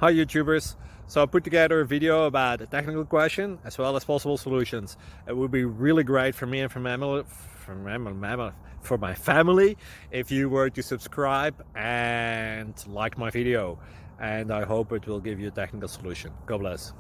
Hi YouTubers! So I put together a video about a technical question as well as possible solutions. It would be really great for me and for my family if you were to subscribe and like my video, and I hope it will give you a technical solution. God bless.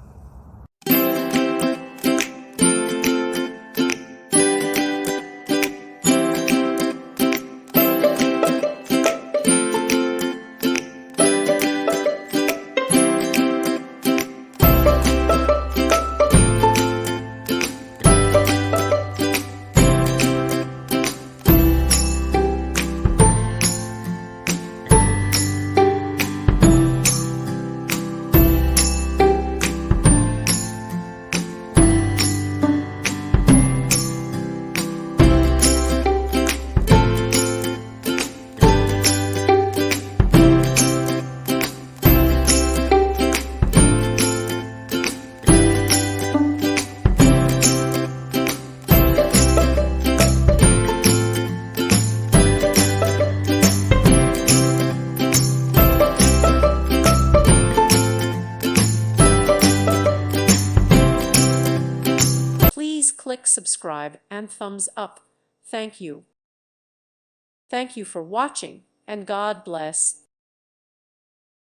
Please click subscribe and thumbs up. Thank you. Thank you for watching, and God bless.